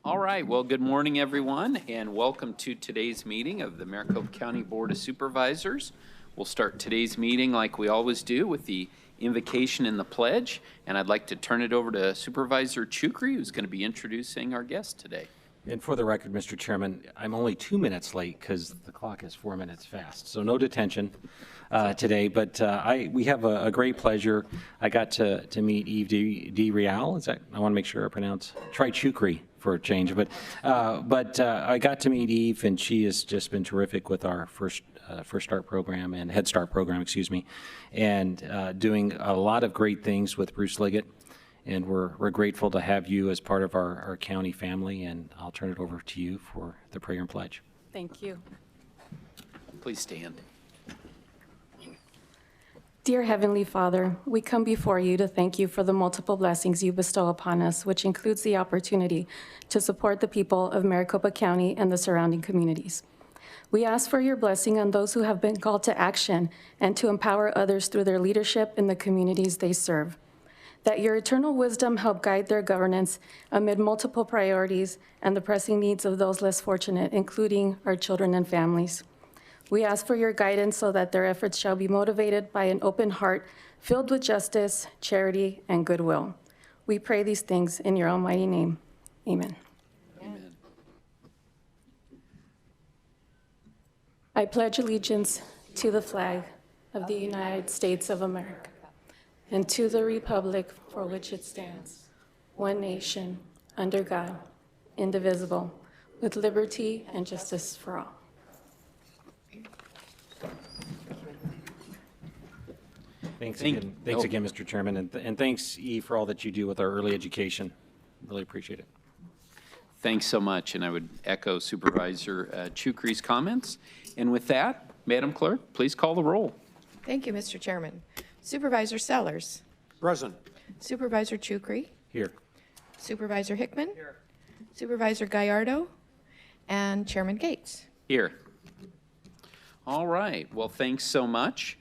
All right, well, good morning, everyone, and welcome to today's meeting of the Maricopa County Board of Supervisors. We'll start today's meeting like we always do with the invocation and the pledge, and I'd like to turn it over to Supervisor Chukri, who's going to be introducing our guest today. And for the record, Mr. Chairman, I'm only 2 minutes late because the clock is 4 minutes fast, so no detention today. But we have a great pleasure. I got to meet Eve D. Real. Is that? I want to make sure I pronounce. Try Chukri for a change, but I got to meet Eve, and she has just been terrific with our First Start program and Head Start program, excuse me, and doing a lot of great things with Bruce Liggett. And we're grateful to have you as part of our county family, and I'll turn it over to you for the prayer and pledge. Thank you. Please stand. Dear Heavenly Father, we come before you to thank you for the multiple blessings you bestow upon us, which includes the opportunity to support the people of Maricopa County and the surrounding communities. We ask for your blessing on those who have been called to action and to empower others through their leadership in the communities they serve. That your eternal wisdom help guide their governance amid multiple priorities and the pressing needs of those less fortunate, including our children and families. We ask for your guidance so that their efforts shall be motivated by an open heart filled with justice, charity, and goodwill. We pray these things in your almighty name. Amen. Amen. I pledge allegiance to the flag of the United States of America and to the republic for which it stands, one nation, under God, indivisible, with liberty and justice for all. Thanks again, Mr. Chairman, and thanks, Eve, for all that you do with our early education. Really appreciate it. Thanks so much, and I would echo Supervisor Chukri's comments. And with that, Madam Clerk, please call the roll. Thank you, Mr. Chairman. Supervisor Sellers. Present. Supervisor Chukri. Here. Supervisor Hickman. Here. Supervisor Gallardo. And Chairman Gates. Here. All right. Well, thanks so much.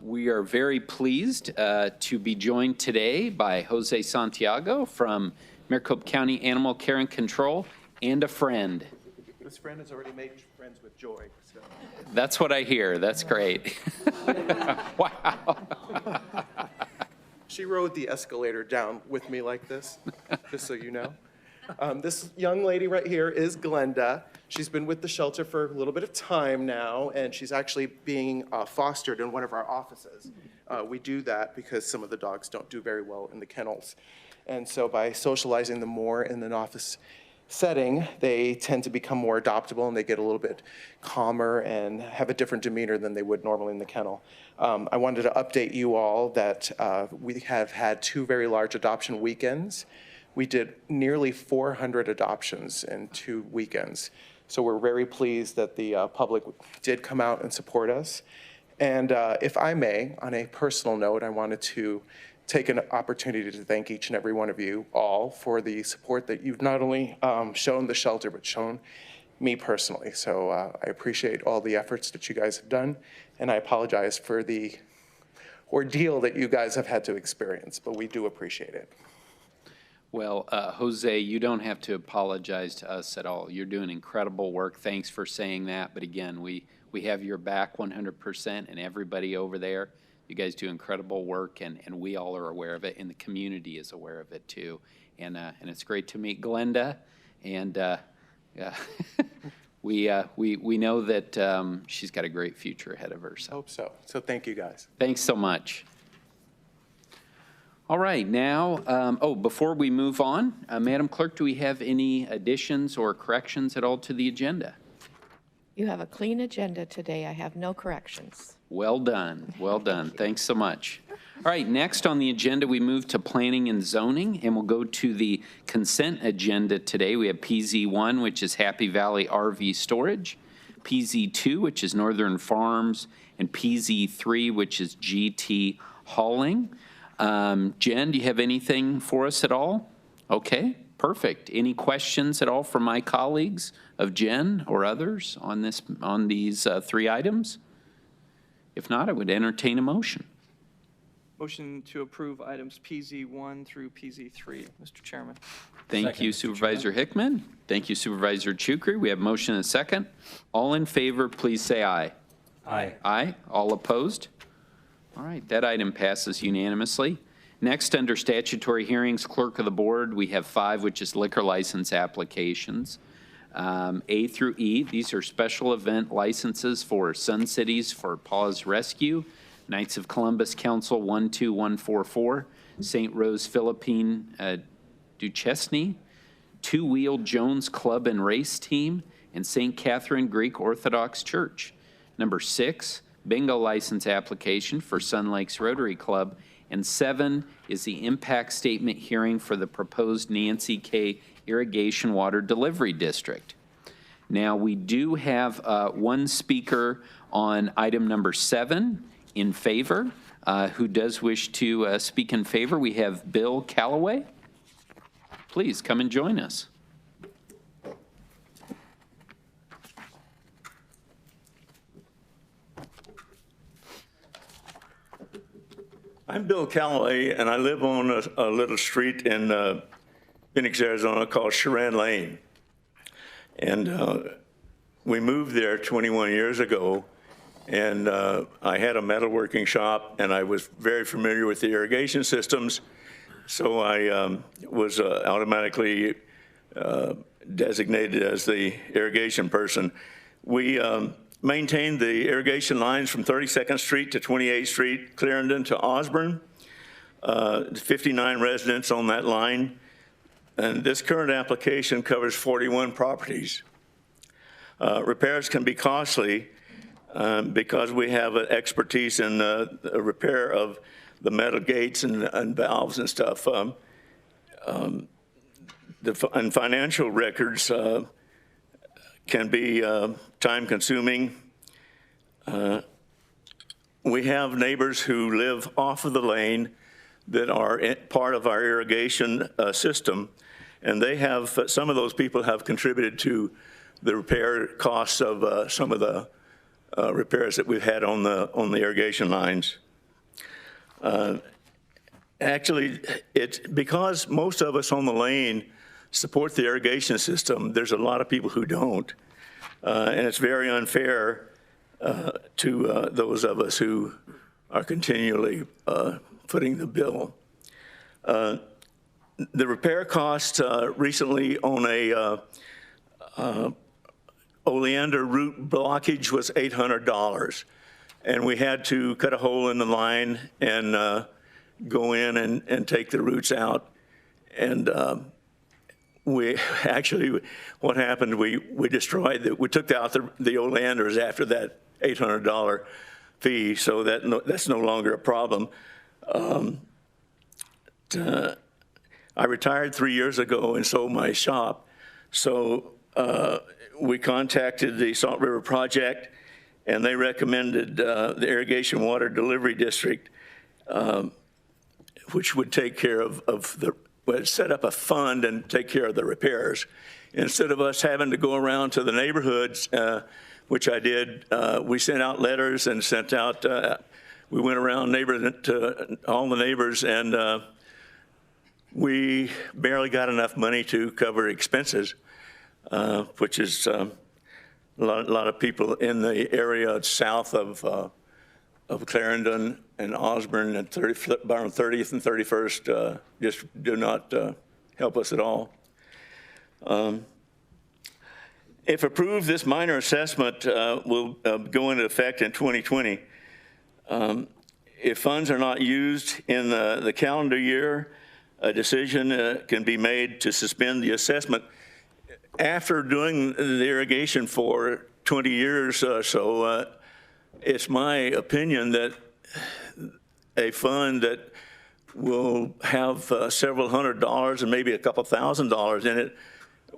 We are very pleased to be joined today by Jose Santiago from Maricopa County Animal Care and Control, and a friend. This friend has already made friends with Joy. So. That's what I hear. That's great. Wow. She rode the escalator down with me like this, just so you know. This young lady right here is Glenda. She's been with the shelter for a little bit of time now, and she's actually being fostered in one of our offices. We do that because some of the dogs don't do very well in the kennels. And so by socializing them more in an office setting, they tend to become more adoptable, and they get a little bit calmer and have a different demeanor than they would normally in the kennel. I wanted to update you all that we have had 2 very large adoption weekends. We did nearly 400 adoptions in 2 weekends. So we're very pleased that the public did come out and support us. And if I may, on a personal note, I wanted to take an opportunity to thank each and every one of you all for the support that you've not only shown the shelter, but shown me personally. So I appreciate all the efforts that you guys have done, and I apologize for the ordeal that you guys have had to experience, but we do appreciate it. Well, Jose, you don't have to apologize to us at all. You're doing incredible work. Thanks for saying that. But again, we have your back 100%, and everybody over there. You guys do incredible work, and we all are aware of it, and the community is aware of it too. And it's great to meet Glenda, and we know that she's got a great future ahead of her. So. Hope so. So thank you guys. Thanks so much. All right, now, before we move on, Madam Clerk, do we have any additions or corrections at all to the agenda? You have a clean agenda today. I have no corrections. Well done. Well done. Thanks so much. All right, next on the agenda, we move to planning and zoning, and we'll go to the consent agenda today. We have PZ1, which is Happy Valley RV Storage, PZ2, which is Northern Farms, and PZ3, which is GT Hauling. Jen, do you have anything for us at all? Okay, perfect. Any questions at all from my colleagues of Jen or others on these 3 items? If not, I would entertain a motion. Motion to approve items PZ1 through PZ3, Mr. Chairman. Thank Second, you, Mr. Supervisor Hickman. Thank you, Supervisor Chukri. We have motion and second. All in favor, please say aye. Aye. Aye. All opposed? All right, that item passes unanimously. Next, under statutory hearings, Clerk of the Board, we have 5, which is liquor license applications. A through E, these are special event licenses for Sun Cities for Paws Rescue, Knights of Columbus Council 12144, St. Rose Philippine Duchesne, Two Wheel Jones Club and Race Team, and St. Catherine Greek Orthodox Church. Number 6, bingo license application for Sun Lakes Rotary Club. And 7 is the impact statement hearing for the proposed Nancy K. Irrigation Water Delivery District. Now, we do have one speaker on item number 7 in favor. Who does wish to speak in favor? We have Bill Calloway. Please come and join us. I'm Bill Calloway, and I live on a little street in Phoenix, Arizona called Sharan Lane. And we moved there 21 years ago, and I had a metalworking shop, and I was very familiar with the irrigation systems, so I was automatically designated as the irrigation person. We maintained the irrigation lines from 32nd Street to 28th Street, Clarendon to Osborne, 59 residents on that line. And this current application covers 41 properties. Repairs can be costly because we have an expertise in the repair of the metal gates and valves and stuff. And financial records can be time-consuming. We have neighbors who live off of the lane that are part of our irrigation system, and they have, some of those people have contributed to the repair costs of some of the repairs that we've had on the irrigation lines. Actually, it's because most of us on the lane support the irrigation system, there's a lot of people who don't. And it's very unfair to those of us who are continually footing the bill. The repair cost recently on a oleander root blockage was $800. And we had to cut a hole in the line and go in and take the roots out. And we actually, what happened, we destroyed, we took out the oleanders after that $800 fee, so that's no longer a problem. I retired 3 years ago and sold my shop, so we contacted the Salt River Project, and they recommended the Irrigation Water Delivery District, which would take care of set up a fund and take care of the repairs. Instead of us having to go around to the neighborhoods, which I did, we sent out letters and sent out, we went around to all the neighbors, and we barely got enough money to cover expenses, which is a lot of people in the area south of Clarendon and Osborne and 30th and 31st just do not help us at all. If approved, this minor assessment will go into effect in 2020. If funds are not used in the calendar year, a decision can be made to suspend the assessment. After doing the irrigation for 20 years or so, it's my opinion that a fund that will have several $100s and maybe a couple $1,000s in it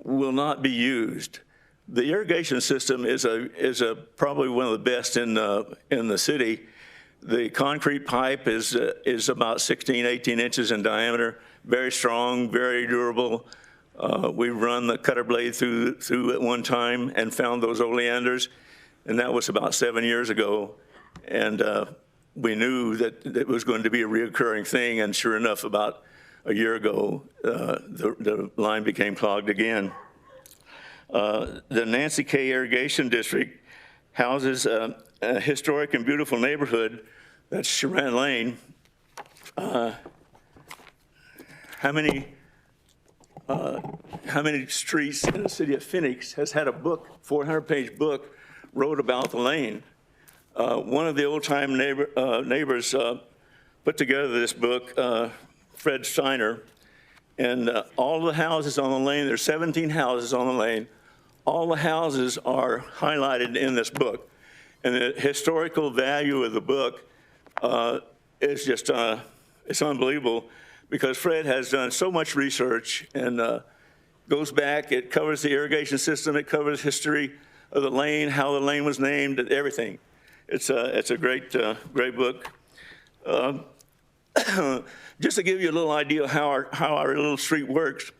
will not be used. The irrigation system is probably one of the best in the city. The concrete pipe is about 16, 18 inches in diameter, very strong, very durable. We run the cutter blade through at one time and found those oleanders, and that was about 7 years ago. And we knew that it was going to be a reoccurring thing, and sure enough, about a year ago, the line became clogged again. The Nancy K. Irrigation District houses a historic and beautiful neighborhood, that's Sharon Lane. How many streets in the city of Phoenix has had a book, 400-page book, wrote about the lane? One of the old-time neighbors put together this book, Fred Steiner, and all the houses on the lane, there's 17 houses on the lane, all the houses are highlighted in this book. And the historical value of the book is just, it's unbelievable, because Fred has done so much research and goes back, it covers the irrigation system, it covers history of the lane, how the lane was named, and everything. It's a great book. Just to give you a little idea of how our little street works,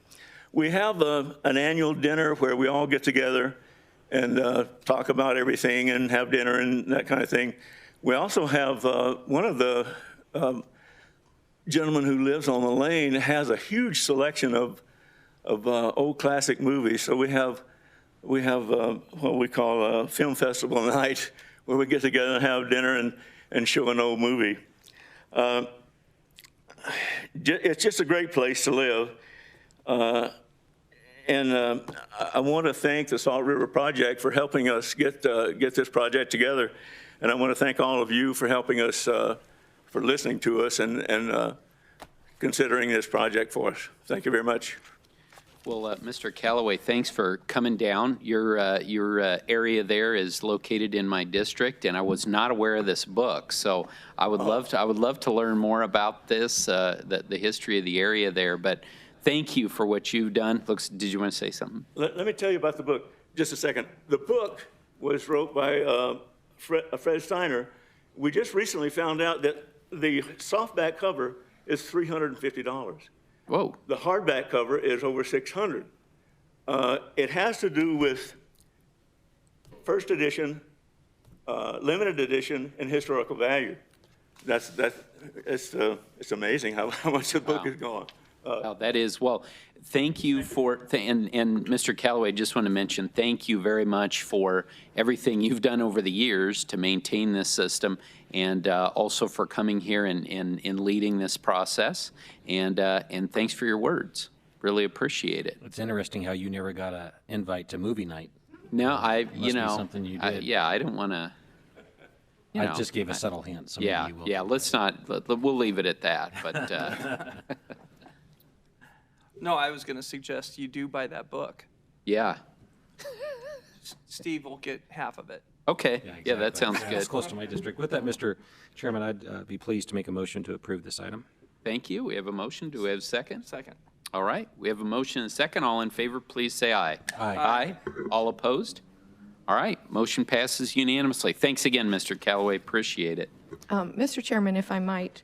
we have an annual dinner where we all get together and talk about everything and have dinner and that kind of thing. We also have one of the gentleman who lives on the lane has a huge selection of old classic movies. So we have what we call a film festival night, where we get together and have dinner and show an old movie. It's just a great place to live. And I want to thank the Salt River Project for helping us get this project together. And I want to thank all of you for helping us, for listening to us and considering this project for us. Thank you very much. Well, Mr. Callaway, thanks for coming down. Your area there is located in my district, and I was not aware of this book. So I would love to learn more about this, the history of the area there. But thank you for what you've done. Did you want to say something? Let me tell you about the book just a second. The book was wrote by Fred Steiner. We just recently found out that the softback cover is $350. Whoa. The hardback cover is over $600. It has to do with first edition, limited edition, and historical value. It's amazing how much the book is gone. Wow, that is, well, thank you for, and Mr. Callaway, just want to mention, thank you very much for everything you've done over the years to maintain this system, and also for coming here and leading this process, and thanks for your words. Really appreciate it. It's interesting how you never got an invite to movie night. No, Must be something you did. yeah, I don't want to, I just gave a subtle hint. So yeah, maybe you will. yeah, let's not, we'll leave it at that, but, No, I was going to suggest you do buy that book. yeah, Steve will get half of it. okay, yeah, that exactly. sounds It's good. close to my district. With that, Mr. Chairman, I'd be pleased to make a motion to approve this item. Thank you. We have a motion. Do we have a second? Second. All right. We have a motion and a second. All in favor, please say aye. Aye. Aye. All opposed? All right. Motion passes unanimously. Thanks again, Mr. Callaway. Appreciate it. Mr. Chairman, if I might,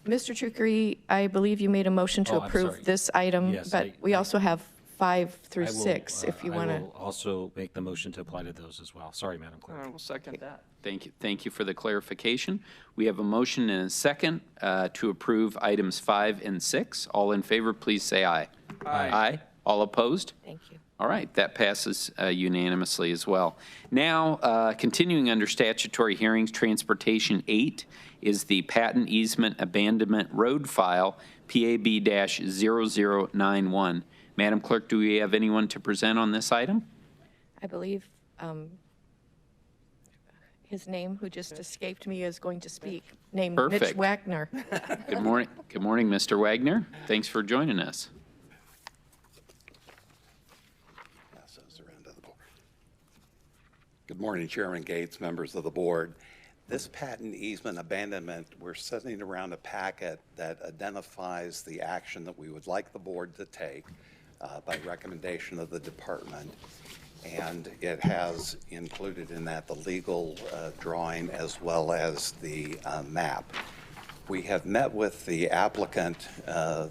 Mr. Trickery, I believe you made a motion to Oh, I'm approve sorry. this item, Yes, but we also have 5 through I will, 6, if you want I to. will also make the motion to apply to those as well. Sorry, Madam Clerk. I will second that. Thank you. Thank you for the clarification. We have a motion and a second to approve items 5 and 6. All in favor, please say aye. Aye. Aye. All opposed? Thank you. All right, that passes unanimously as well. Now, continuing under statutory hearings, Transportation 8 is the Patent Easement Abandonment Road File, PAB-0091. Madam Clerk, do we have anyone to present on this item? I believe his name, who just escaped me, is going to speak, named Mitch Perfect. Wagner. Good morning. Good morning, Mr. Wagner. Thanks for joining us. Good morning, Chairman Gates, members of the board. This patent easement abandonment, we're sending around a packet that identifies the action that we would like the board to take by recommendation of the department. And it has included in that the legal drawing as well as the map. We have met with the applicant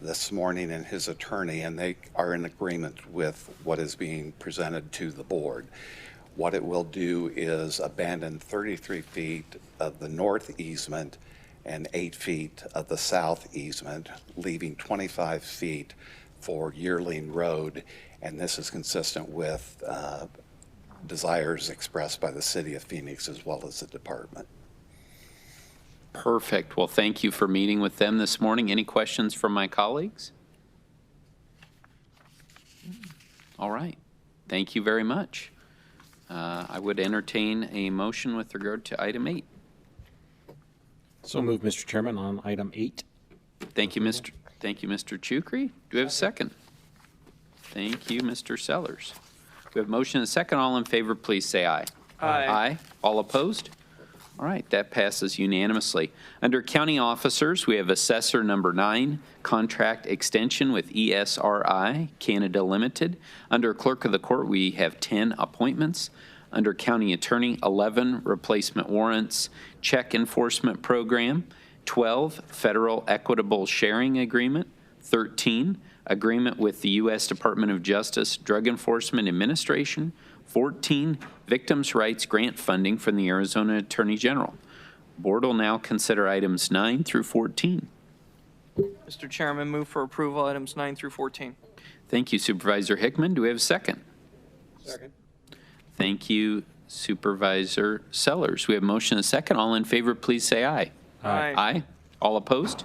this morning and his attorney, and they are in agreement with what is being presented to the board. What it will do is abandon 33 feet of the north easement and 8 feet of the south easement, leaving 25 feet for Yearling Road. And this is consistent with desires expressed by the city of Phoenix as well as the department. Perfect. Well, thank you for meeting with them this morning. Any questions from my colleagues? All right. Thank you very much. I would entertain a motion with regard to item 8. So moved, Mr. Chairman, on item 8. Thank you, Mr. Chukri. Do we have a second? Thank you, Mr. Sellers. We have motion and a second. All in favor, please say aye. Aye. Aye. All opposed? All right, that passes unanimously. Under county officers, we have assessor number 9, contract extension with ESRI Canada Limited. Under clerk of the court, we have 10 appointments. Under county attorney, 11 replacement warrants, check enforcement program, 12 federal equitable sharing agreement, 13 agreement with the U.S. Department of Justice Drug Enforcement Administration, 14 victims' rights grant funding from the Arizona Attorney General. Board will now consider items 9 through 14. Mr. Chairman, move for approval items 9 through 14. Thank you, Supervisor Hickman. Do we have a second? Second. Thank you, Supervisor Sellers. We have motion and a second. All in favor, please say aye. Aye. Aye. All opposed?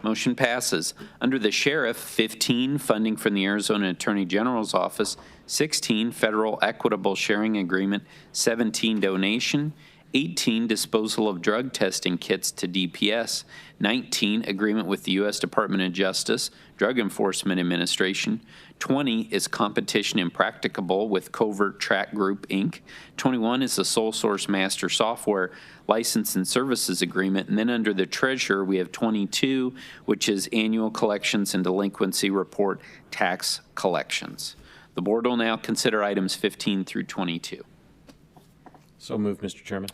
Motion passes. Under the sheriff, 15 funding from the Arizona Attorney General's office, 16 federal equitable sharing agreement, 17 donation, 18 disposal of drug testing kits to DPS, 19 agreement with the U.S. Department of Justice Drug Enforcement Administration, 20 is competition impracticable with Covert Track Group, Inc., 21 is the sole source master software license and services agreement, and then under the treasurer, we have 22, which is annual collections and delinquency report tax collections. The board will now consider items 15 through 22. So moved, Mr. Chairman.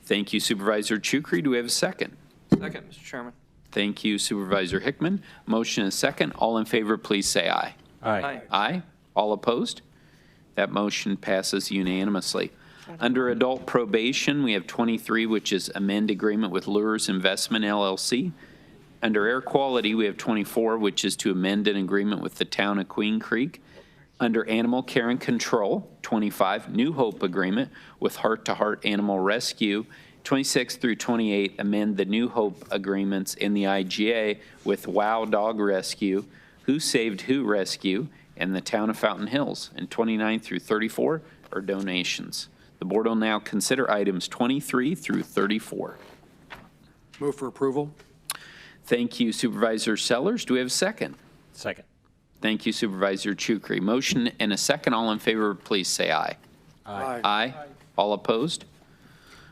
Thank you, Supervisor Chukri. Do we have a second? Second, Mr. Chairman. Thank you, Supervisor Hickman. Motion is second. All in favor, please say aye. Aye. Aye. All opposed? That motion passes unanimously. Under adult probation, we have 23, which is amend agreement with Luhr's Investment LLC. Under air quality, we have 24, which is to amend an agreement with the town of Queen Creek. Under animal care and control, 25, New Hope agreement with Heart to Heart Animal Rescue. 26 through 28, amend the New Hope agreements in the IGA with Wow Dog Rescue, Who Saved Who Rescue, and the town of Fountain Hills. And 29 through 34 are donations. The board will now consider items 23 through 34. Move for approval. Thank you, Supervisor Sellers. Do we have a second? Second. Thank you, Supervisor Chukri. Motion and a second. All in favor, please say aye. Aye. Aye. All opposed?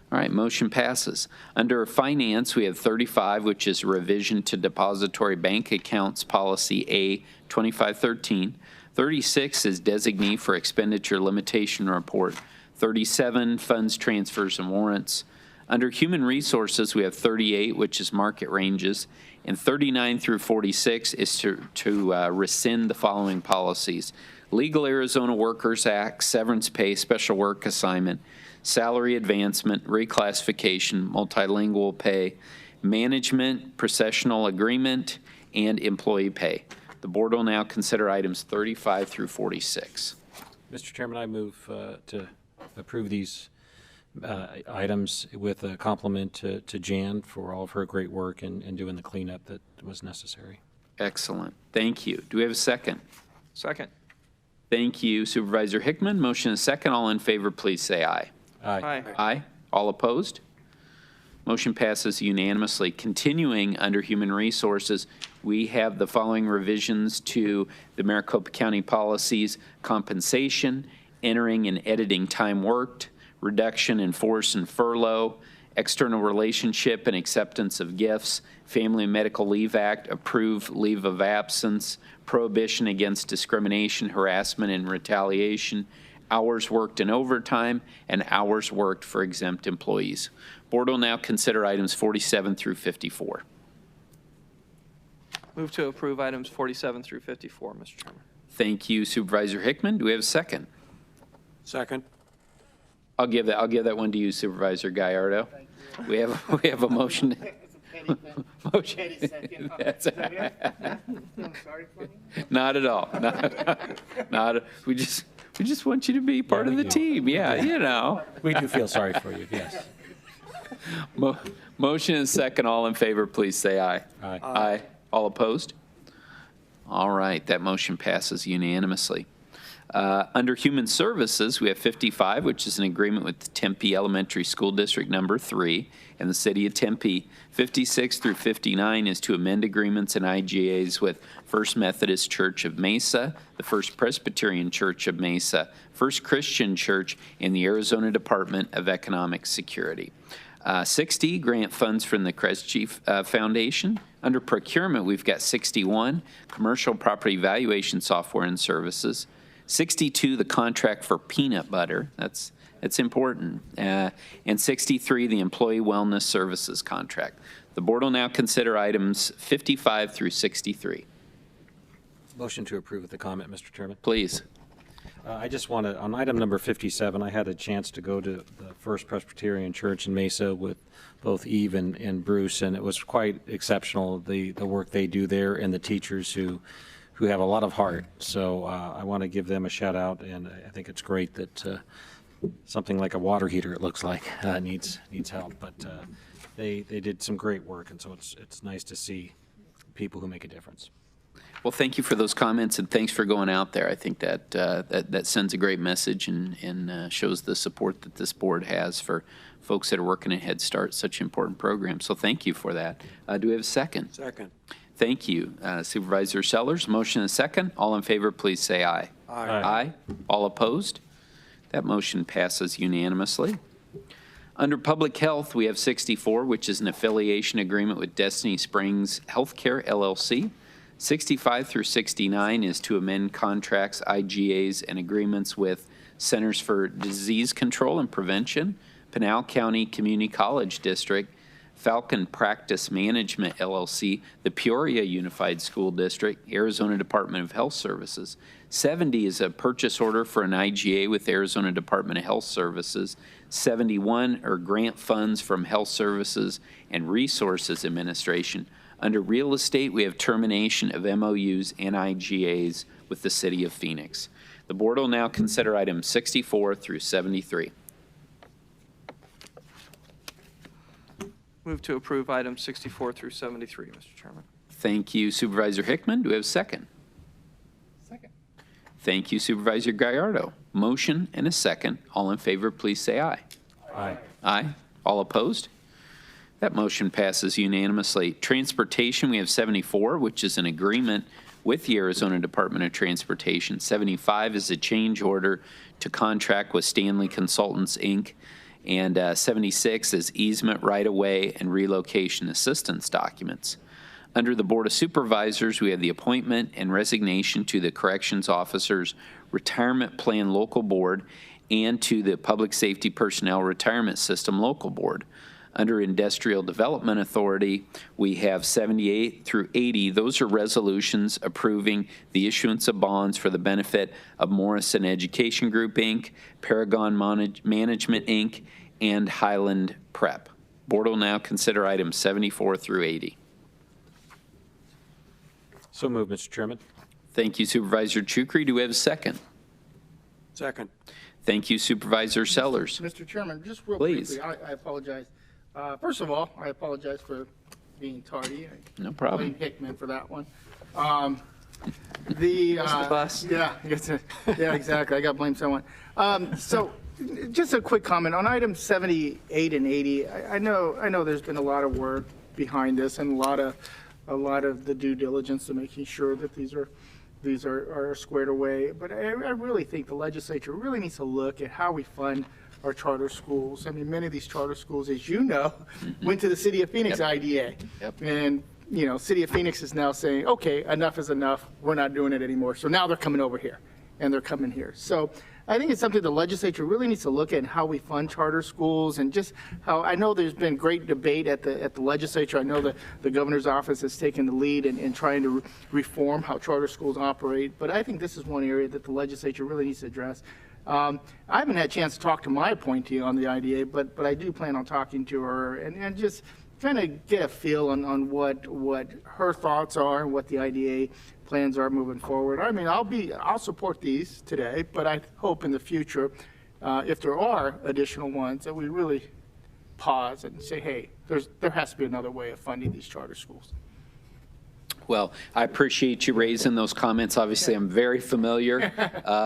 All right, motion passes. Under finance, we have 35, which is revision to depository bank accounts policy A 2513. 36 is designee for expenditure limitation report. 37, funds, transfers, and warrants. Under human resources, we have 38, which is market ranges. And 39 through 46 is to rescind the following policies: Legal Arizona Workers Act, severance pay, special work assignment, salary advancement, reclassification, multilingual pay, management, processional agreement, and employee pay. The board will now consider items 35 through 46. Mr. Chairman, I move to approve these items with a compliment to Jan for all of her great work in doing the cleanup that was necessary. Excellent. Thank you. Do we have a second? Second. Thank you, Supervisor Hickman. Motion is second. All in favor, please say aye. Aye. Aye. All opposed? Motion passes unanimously. Continuing under Human Resources, we have the following revisions to the Maricopa County policies: compensation, entering and editing time worked, reduction in force and furlough, external relationship and acceptance of gifts, Family and Medical Leave Act, approved leave of absence, prohibition against discrimination, harassment, and retaliation, hours worked in overtime, and hours worked for exempt employees. Board will now consider items 47 through 54. Move to approve items 47 through 54, Mr. Chairman. Thank you, Supervisor Hickman. Do we have a second? Second. I'll give that one to you, Supervisor Gallardo. We have a motion. Motion. That's- Not at all. Not. We just want you to be part Yeah, of we the do. team. Yeah, you know. We do feel sorry for you, yes. Motion and second. All in favor, please say aye. Aye. Aye. All opposed? All right, that motion passes unanimously. Under Human Services, we have 55, which is an agreement with Tempe Elementary School District Number 3 and the City of Tempe. 56 through 59 is to amend agreements and IGAs with First Methodist Church of Mesa, the First Presbyterian Church of Mesa, First Christian Church, and the Arizona Department of Economic Security. 60, grant funds from the Kresge Foundation. Under procurement, we've got 61, commercial property valuation software and services. 62, the contract for peanut butter. That's important. And 63, the employee wellness services contract. The board will now consider items 55 through 63. Motion to approve with the comment, Mr. Chairman. Please. I just want to, on item number 57, I had a chance to go to the First Presbyterian Church in Mesa with both Eve and Bruce, and it was quite exceptional, the work they do there and the teachers who have a lot of heart. So I want to give them a shout out, and I think it's great that something like a water heater, it looks like, needs help. But they did some great work, and so it's nice to see people who make a difference. Well, thank you for those comments, and thanks for going out there. I think that sends a great message and shows the support that this board has for folks that are working at Head Start, such an important program. So thank you for that. Do we have a second? Second. Thank you. Supervisor Sellers, motion and second. All in favor, please say aye. Aye. Aye. All opposed? That motion passes unanimously. Under Public Health, we have 64, which is an affiliation agreement with Destiny Springs Healthcare, LLC. 65 through 69 is to amend contracts, IGAs, and agreements with Centers for Disease Control and Prevention, Pinal County Community College District, Falcon Practice Management, LLC, the Peoria Unified School District, Arizona Department of Health Services. 70 is a purchase order for an IGA with Arizona Department of Health Services. 71 are grant funds from Health Services and Resources Administration. Under real estate, we have termination of MOUs and IGAs with the City of Phoenix. The board will now consider items 64 through 73. Move to approve items 64 through 73, Mr. Chairman. Thank you, Supervisor Hickman. Do we have a second? Second. Thank you, Supervisor Gallardo. Motion and a second. All in favor, please say aye. Aye. Aye. All opposed? That motion passes unanimously. Transportation, we have 74, which is an agreement with the Arizona Department of Transportation. 75 is a change order to contract with Stanley Consultants, Inc., and 76 is easement right-of-way and relocation assistance documents. Under the Board of Supervisors, we have the appointment and resignation to the Corrections Officers Retirement Plan Local Board and to the Public Safety Personnel Retirement System Local Board. Under Industrial Development Authority, we have 78 through 80. Those are resolutions approving the issuance of bonds for the benefit of Morrison Education Group, Inc., Paragon Management, Inc., and Highland Prep. Board will now consider items 74 through 80. So moved, Mr. Chairman. Thank you, Supervisor Chukri. Do we have a second? Second. Thank you, Supervisor Sellers. Mr. Chairman, just real Please. quickly, I apologize. First of all, I apologize for being tardy. No I problem. blame Hickman for that one. the bus. Yeah, yeah, exactly. I got to blame someone. So just a quick comment on items 78 and 80. I know there's been a lot of work behind this and a lot of the due diligence to making sure that these are squared away. But I really think the legislature really needs to look at how we fund our charter schools. I mean, many of these charter schools, as you know, went to the City of Phoenix IDA. Yep. And, City of Phoenix is now saying, okay, enough is enough. We're not doing it anymore. So now they're coming over here, and they're coming here. So I think it's something the legislature really needs to look at, how we fund charter schools, and just how, I know there's been great debate at the legislature. I know that the governor's office has taken the lead in trying to reform how charter schools operate. But I think this is one area that the legislature really needs to address. I haven't had a chance to talk to my appointee on the IDA, but I do plan on talking to her and just kind of get a feel on what her thoughts are and what the IDA plans are moving forward. I mean, I'll support these today, but I hope in the future, if there are additional ones, that we really pause and say, hey, there has to be another way of funding these charter schools. Well, I appreciate you raising those comments. Obviously, I'm very familiar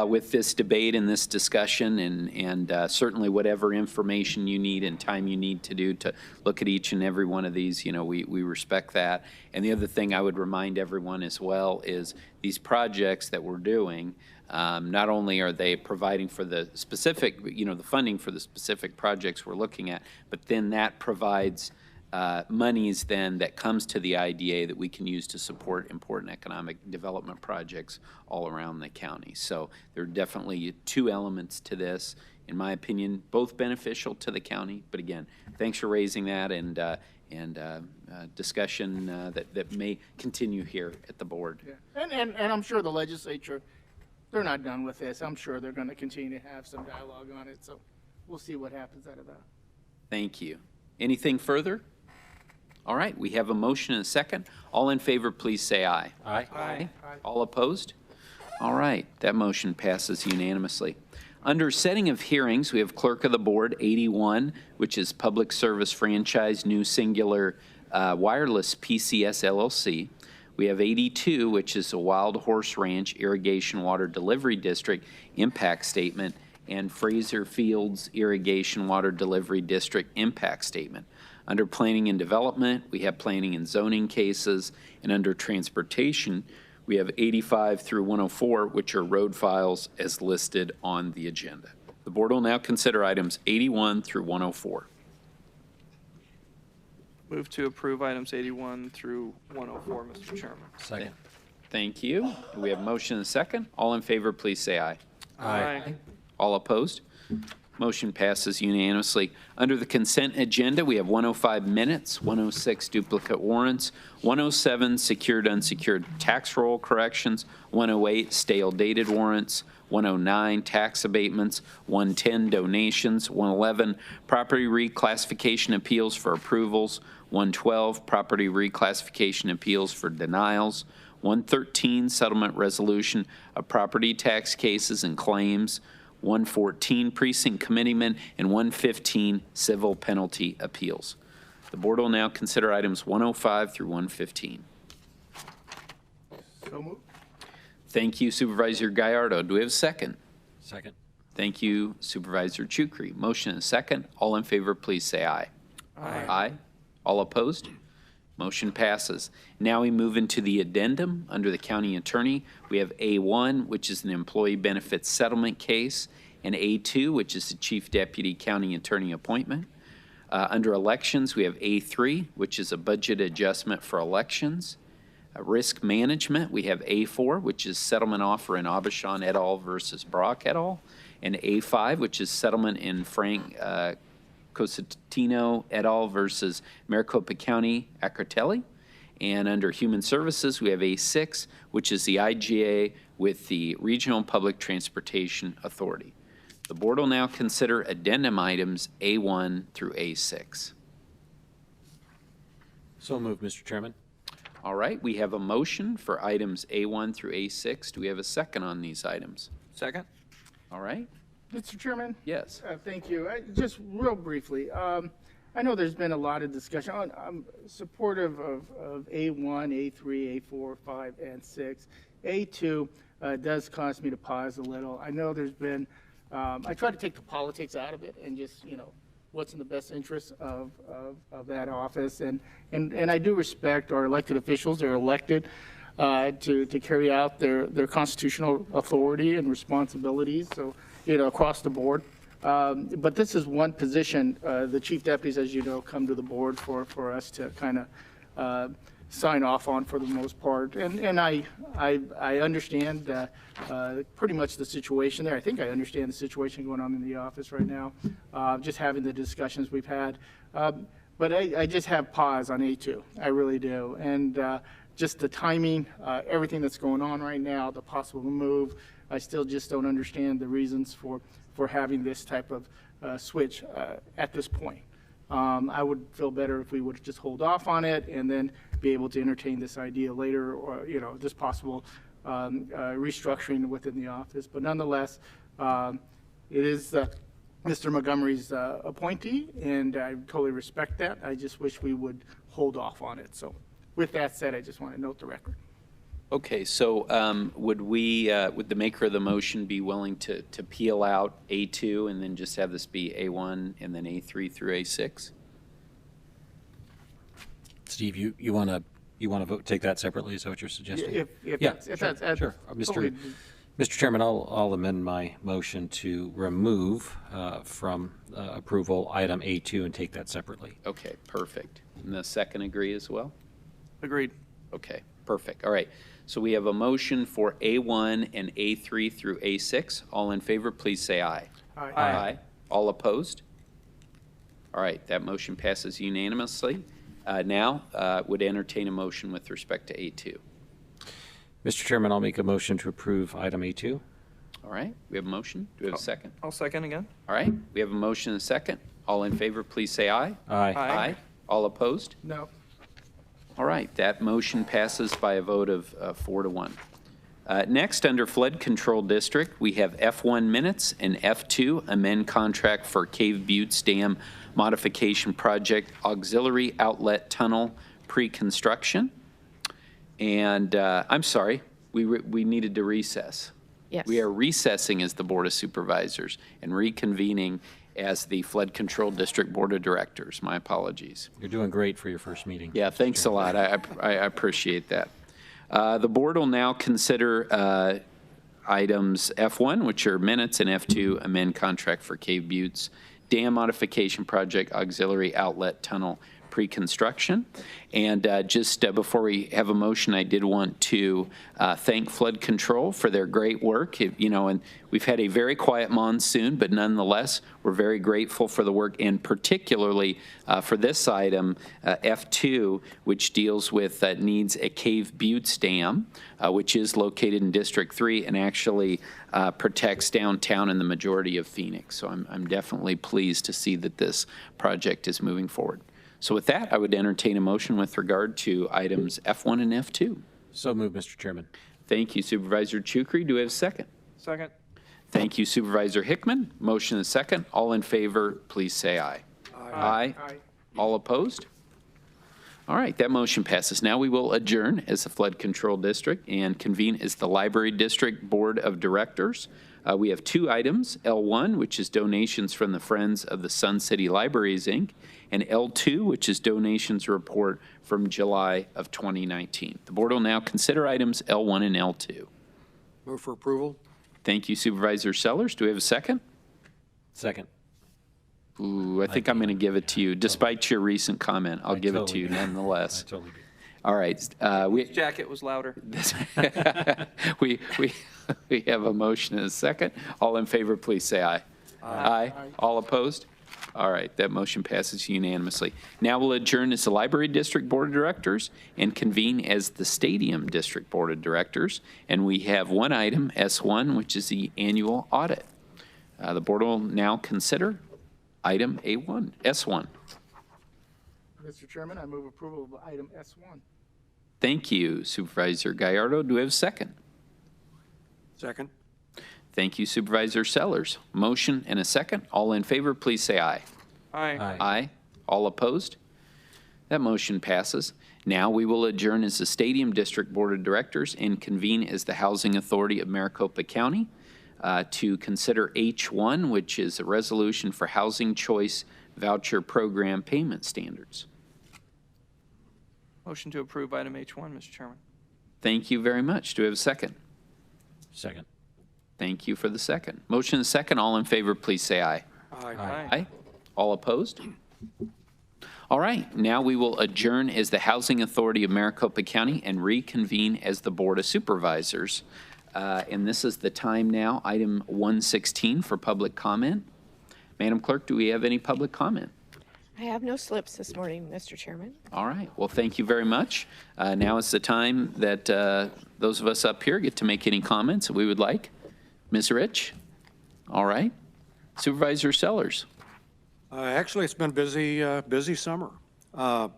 with this debate and this discussion, and certainly whatever information you need and time you need to look at each and every one of these, we respect that. And the other thing I would remind everyone as well is these projects that we're doing, not only are they providing for the specific, the funding for the specific projects we're looking at, but then that provides monies then that comes to the IDA that we can use to support important economic development projects all around the county. So there are definitely two elements to this, in my opinion, both beneficial to the county. But again, thanks for raising that and discussion that may continue here at the board. Yeah. And I'm sure the legislature, they're not done with this. I'm sure they're going to continue to have some dialogue on it. So we'll see what happens out of that. Thank you. Anything further? All right, we have a motion and a second. All in favor, please say aye. Aye. Aye. All opposed? All right, that motion passes unanimously. Under setting of hearings, we have Clerk of the Board 81, which is Public Service Franchise New Cingular Wireless PCS LLC. We have 82, which is a Wild Horse Ranch Irrigation Water Delivery District Impact Statement, and Fraser Fields Irrigation Water Delivery District Impact Statement. Under Planning and Development, we have Planning and Zoning cases, and under Transportation, we have 85 through 104, which are road files as listed on the agenda. The board will now consider items 81 through 104. Move to approve items 81 through 104, Mr. Chairman. Second. Thank you. We have motion and second. All in favor, please say aye. Aye. All opposed? Motion passes unanimously. Under the consent agenda, we have 105 minutes, 106 duplicate warrants, 107 secured unsecured tax roll corrections, 108 stale dated warrants, 109 tax abatements, 110 donations, 111 property reclassification appeals for approvals, 112 property reclassification appeals for denials, 113 settlement resolution of property tax cases and claims, 114 precinct committeemen, and 115 civil penalty appeals. The board will now consider items 105 through 115. So moved. Thank you, Supervisor Gallardo. Do we have a second? Second. Thank you, Supervisor Chukri. Motion and second. All in favor, please say aye. Aye. Aye. All opposed? Motion passes. Now we move into the addendum under the county attorney. We have A1, which is an employee benefits settlement case, and A2, which is the chief deputy county attorney appointment. Under elections, we have A3, which is a budget adjustment for elections. Risk management, we have A4, which is settlement offer in Abishon et al. Versus Brock et al. And A5, which is settlement in Frank Cosentino et al. Versus Maricopa County Acrotelli. And under Human Services, we have A6, which is the IGA with the Regional Public Transportation Authority. The board will now consider addendum items A1 through A6. So moved, Mr. Chairman. All right, we have a motion for items A1 through A6. Do we have a second on these items? Second? All right, Mr. Chairman? yes. Thank you. Just real briefly, I know there's been a lot of discussion. I'm supportive of A1, A3, A4, 5, and 6. A2 does cause me to pause a little. I know there's been, I try to take the politics out of it and just, what's in the best interest of that office. And I do respect our elected officials. They're elected to carry out their constitutional authority and responsibilities, so, across the board. But this is one position, the chief deputies, as you know, come to the board for us to kind of sign off on for the most part. And I understand pretty much the situation there. I think I understand the situation going on in the office right now, just having the discussions we've had. But I just have pause on A2. I really do. And just the timing, everything that's going on right now, the possible move, I still just don't understand the reasons for having this type of switch at this point. I would feel better if we would just hold off on it and then be able to entertain this idea later, or, this possible restructuring within the office. But nonetheless, it is Mr. Montgomery's appointee, and I totally respect that. I just wish we would hold off on it. So with that said, I just want to note the record. Okay, so would the maker of the motion be willing to peel out A2 and then just have this be A1 and then A3 through A6? Steve, you want to vote, take that separately? Is that what you're suggesting? If Yeah, that's sure. totally- Mr. Chairman, I'll amend my motion to remove from approval item A2 and take that separately. Okay, perfect. And the second agree as well? Agreed. Okay, perfect. All right. So we have a motion for A1 and A3 through A6. All in favor, please say aye. Aye. Aye. All opposed? All right, that motion passes unanimously. Now, would entertain a motion with respect to A2. Mr. Chairman, I'll make a motion to approve item A2. All right, we have a motion. Do we have a second? I'll second again. All right, we have a motion and a second. All in favor, please say aye. Aye. Aye. All opposed? No. All right, that motion passes by a vote of 4-1. Next, under Flood Control District, we have F1 minutes and F2 amend contract for Cave Buttes Dam Modification Project Auxiliary Outlet Tunnel pre-construction. And I'm sorry, we needed to recess. Yes. We are recessing as the Board of Supervisors and reconvening as the Flood Control District Board of Directors. My apologies. You're doing great for your first meeting. Yeah, thanks a lot. I appreciate that. The board will now consider items F1, which are minutes, and F2, amend contract for Cave Buttes Dam Modification Project Auxiliary Outlet Tunnel pre-construction. And just before we have a motion, I did want to thank Flood Control for their great work. And we've had a very quiet monsoon, but nonetheless, we're very grateful for the work, and particularly for this item, F2, which deals with needs a Cave Buttes Dam, which is located in District 3 and actually protects downtown and the majority of Phoenix. So I'm definitely pleased to see that this project is moving forward. So with that, I would entertain a motion with regard to items F1 and F2. So moved, Mr. Chairman. Thank you, Supervisor Chukri. Do we have a second? Second. Thank you, Supervisor Hickman. Motion and second. All in favor, please say aye. Aye. Aye. All opposed? All right, that motion passes. Now we will adjourn as the Flood Control District and convene as the Library District Board of Directors. We have two items, L1, which is donations from the Friends of the Sun City Libraries, Inc., and L2, which is donations report from July of 2019. The board will now consider items L1 and L2. Move for approval? Thank you, Supervisor Sellers. Do we have a second? Second. Ooh, I think I'm going to give it to you. Despite your recent comment, I'll give it to you nonetheless. I totally do. All right. His jacket was louder. We have a motion and a second. All in favor, please say aye. Aye. All opposed? All right, that motion passes unanimously. Now we'll adjourn as the Library District Board of Directors and convene as the Stadium District Board of Directors. And we have one item, S1, which is the annual audit. The board will now consider item A1, S1. Mr. Chairman, I move approval of item S1. Thank you, Supervisor Gallardo. Do we have a second? Second. Thank you, Supervisor Sellers. Motion and a second. All in favor, please say aye. Aye. Aye. All opposed? That motion passes. Now we will adjourn as the Stadium District Board of Directors and convene as the Housing Authority of Maricopa County to consider H1, which is a resolution for Housing Choice Voucher Program payment standards. Motion to approve item H1, Mr. Chairman. Thank you very much. Do we have a second? Second. Thank you for the second. Motion and second. All in favor, please say aye. Aye. Aye. All opposed? All right, now we will adjourn as the Housing Authority of Maricopa County and reconvene as the Board of Supervisors. And this is the time now, item 116 for public comment. Madam Clerk, do we have any public comment? I have no slips this morning, Mr. Chairman. All right, well, thank you very much. Now is the time that those of us up here get to make any comments that we would like. Ms. Rich? All right. Supervisor Sellers? Actually, it's been a busy summer. I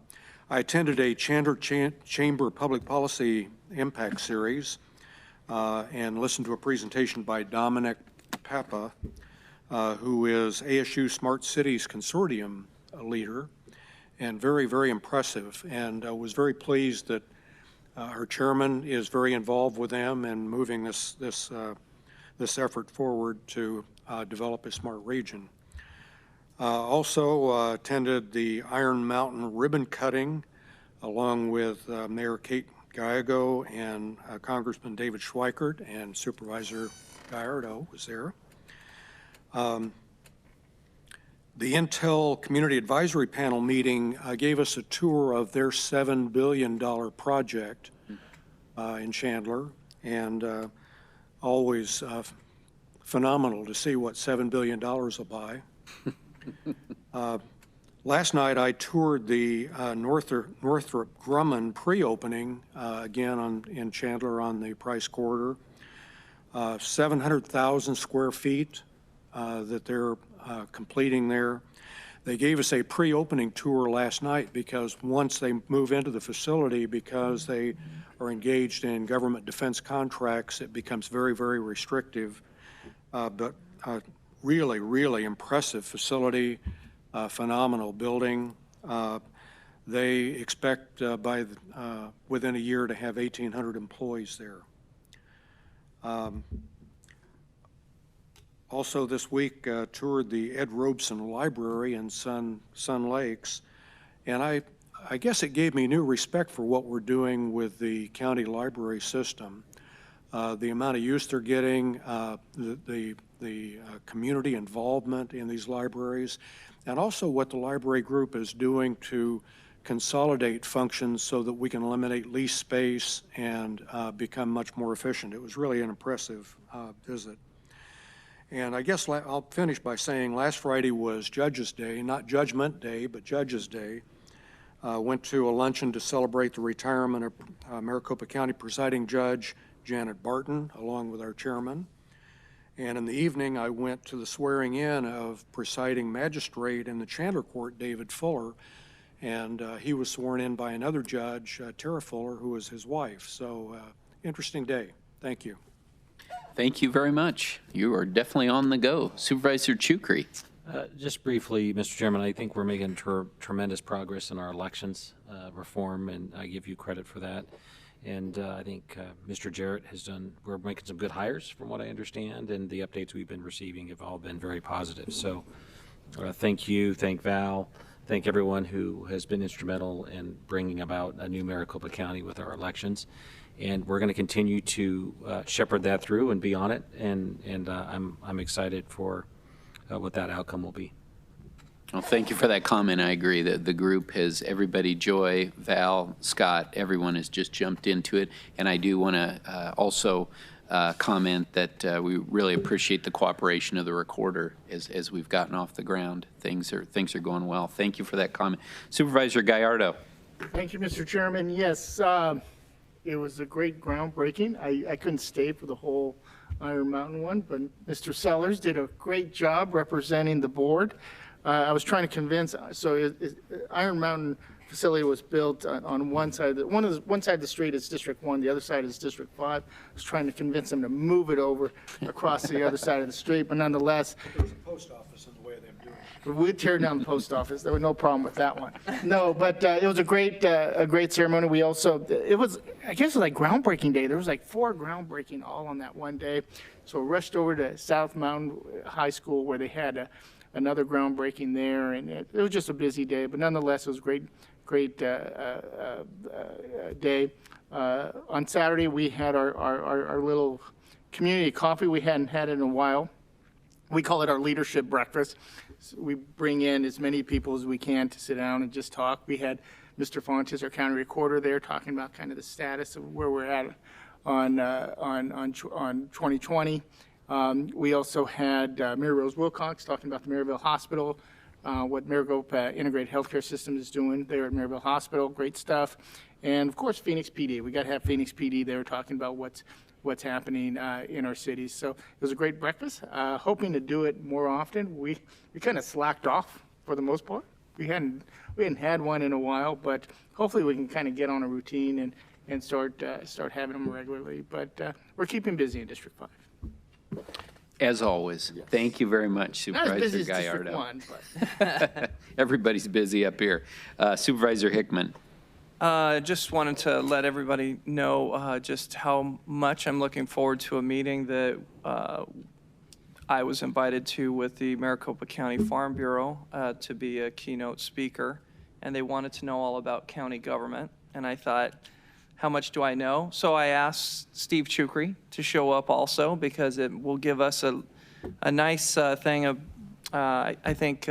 attended a Chandler Chamber Public Policy Impact Series and listened to a presentation by Dominic Papa, who is ASU Smart Cities Consortium leader, and very, very impressive. And I was very pleased that our chairman is very involved with them and moving this effort forward to develop a smart region. Also attended the Iron Mountain ribbon cutting along with Mayor Kate Gallego and Congressman David Schweikert, and Supervisor Gallardo was there. The Intel Community Advisory Panel meeting gave us a tour of their $7 billion project in Chandler, and always phenomenal to see what $7 billion will buy. Last night I toured the Northrop Grumman pre-opening again in Chandler on the Price Corridor. 700,000 square feet that they're completing there. They gave us a pre-opening tour last night because once they move into the facility, because they are engaged in government defense contracts, it becomes very, very restrictive. But really, really impressive facility, phenomenal building. They expect within a year to have 1,800 employees there. Also this week, toured the Ed Robeson Library in Sun Lakes, and I guess it gave me new respect for what we're doing with the county library system. The amount of use they're getting, the community involvement in these libraries, and also what the library group is doing to consolidate functions so that we can eliminate lease space and become much more efficient. It was really an impressive visit. And I guess I'll finish by saying last Friday was Judges' Day, not Judgment Day, but Judges' Day. Went to a luncheon to celebrate the retirement of Maricopa County Presiding Judge Janet Barton, along with our chairman. And in the evening, I went to the swearing in of presiding magistrate in the Chandler Court, David Fuller, and he was sworn in by another judge, Tara Fuller, who was his wife. So interesting day. Thank you. Thank you very much. You are definitely on the go. Supervisor Chukri. Just briefly, Mr. Chairman, I think we're making tremendous progress in our elections reform, and I give you credit for that. And I think Mr. Jarrett we're making some good hires from what I understand, and the updates we've been receiving have all been very positive. So thank you, thank Val, thank everyone who has been instrumental in bringing about a new Maricopa County with our elections. And we're going to continue to shepherd that through and be on it, and I'm excited for what that outcome will be. Well, thank you for that comment. I agree that the group has, everybody, Joy, Val, Scott, everyone has just jumped into it. And I do want to also comment that we really appreciate the cooperation of the recorder as we've gotten off the ground. Things are going well. Thank you for that comment. Supervisor Gallardo. Thank you, Mr. Chairman. Yes, it was a great groundbreaking. I couldn't stay for the whole Iron Mountain one, but Mr. Sellers did a great job representing the board. I was trying to convince, Iron Mountain facility was built on one side. One side of the street is District 1, the other side is District 5. I was trying to convince them to move it over across the other side of the street, but nonetheless. There's a post office in the way of them doing it. We'd tear down the post office. There was no problem with that one. No, but it was a great ceremony. We also, I guess it was like groundbreaking day. There was like 4 groundbreaking all on that one day. So we rushed over to South Mountain High School where they had another groundbreaking there, and it was just a busy day, but nonetheless, it was a great day. On Saturday, we had our little community coffee. We hadn't had it in a while. We call it our leadership breakfast. So we bring in as many people as we can to sit down and just talk. We had Mr. Fontes, our county recorder, there talking about kind of the status of where we're at on 2020. We also had Mary Rose Wilcox talking about the Maryville Hospital, what Maricopa Integrated Healthcare System is doing there at Maryville Hospital. Great stuff. And of course, Phoenix PD. We got to have Phoenix PD there talking about what's what's happening in our cities. So it was a great breakfast. Hoping to do it more often. We kind of slacked off for the most part. We hadn't had one in a while, but hopefully we can kind of get on a routine and start having them regularly. But we're keeping busy in District 5. As always, thank you very much, Not as busy Supervisor as District Gallardo. 1, but. Everybody's busy up here. Supervisor Hickman. Just wanted to let everybody know just how much I'm looking forward to a meeting that I was invited to with the Maricopa County Farm Bureau to be a keynote speaker, and they wanted to know all about county government. And I thought, how much do I know? So I asked Steve Chukri to show up also, because it will give us a nice thing of, I think,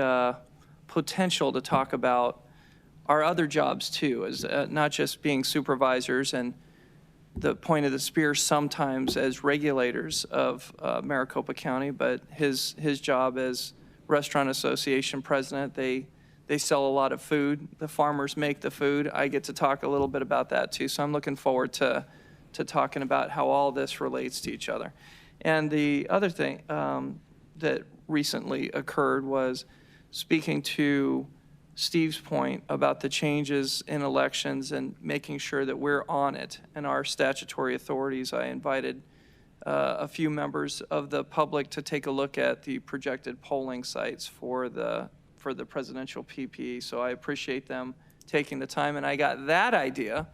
potential to talk about our other jobs too, as not just being supervisors and the point of the spear sometimes as regulators of Maricopa County, but his job as Restaurant Association president. They sell a lot of food. The farmers make the food. I get to talk a little bit about that too. So I'm looking forward to talking about how all this relates to each other. And the other thing that recently occurred was speaking to Steve's point about the changes in elections and making sure that we're on it and our statutory authorities. I invited a few members of the public to take a look at the projected polling sites for the presidential PP. So I appreciate them taking the time. And I got that idea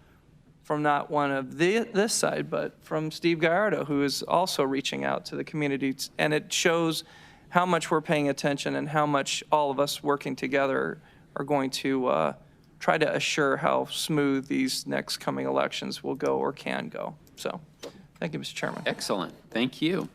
from not one of this side, but from Steve Gallardo, who is also reaching out to the community. And it shows how much we're paying attention and how much all of us working together are going to try to assure how smooth these next coming elections will go or can go. So thank you, Mr. Chairman. Excellent. Thank you.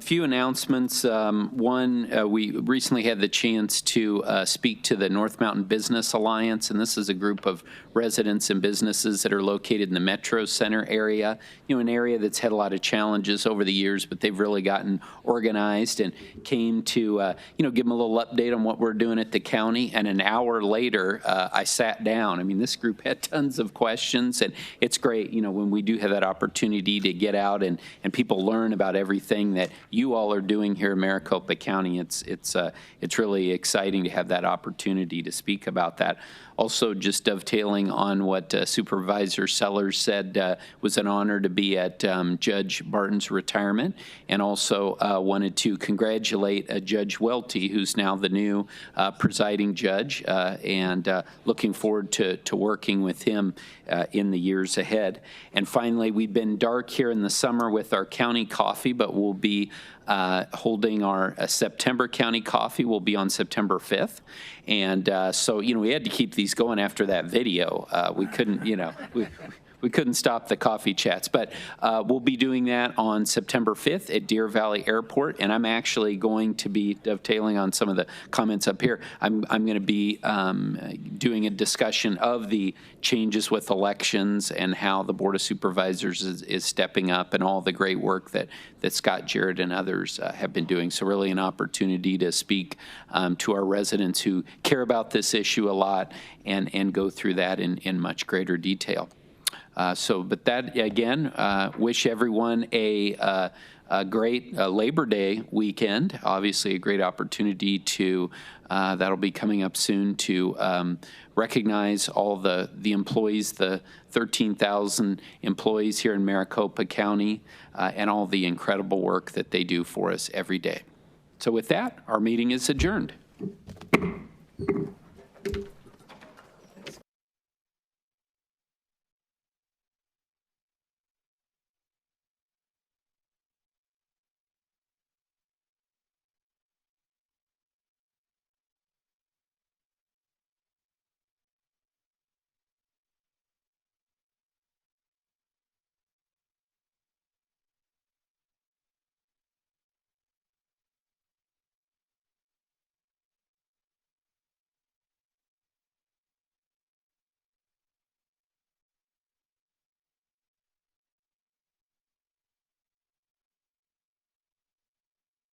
Few announcements. One, we recently had the chance to speak to the North Mountain Business Alliance, and this is a group of residents and businesses that are located in the Metro Center area, an area that's had a lot of challenges over the years, but they've really gotten organized and came to, give them a little update on what we're doing at the county. And an hour later, I sat down. I mean, this group had tons of questions, and it's great, when we do have that opportunity to get out and people learn about everything that you all are doing here in Maricopa County. It's really exciting to have that opportunity to speak about that. Also, just dovetailing on what Supervisor Sellers said, was an honor to be at Judge Barton's retirement, and also wanted to congratulate Judge Welty, who's now the new presiding judge, and looking forward to working with him in the years ahead. And finally, we've been dark here in the summer with our county coffee, but we'll be holding our September county coffee. Will be on September 5th. And so, we had to keep these going after that video. We couldn't, we couldn't stop the coffee chats, but we'll be doing that on September 5th at Deer Valley Airport, and I'm actually going to be dovetailing on some of the comments up here. I'm going to be doing a discussion of the changes with elections and how the Board of Supervisors is stepping up and all the great work that Scott, Jared, and others have been doing. So really an opportunity to speak to our residents who care about this issue a lot and go through that in much greater detail. But that, again, wish everyone a great Labor Day weekend. Obviously, a great opportunity to, that'll be coming up soon, to recognize all the employees, the 13,000 employees here in Maricopa County, and all the incredible work that they do for us every day. So with that, our meeting is adjourned.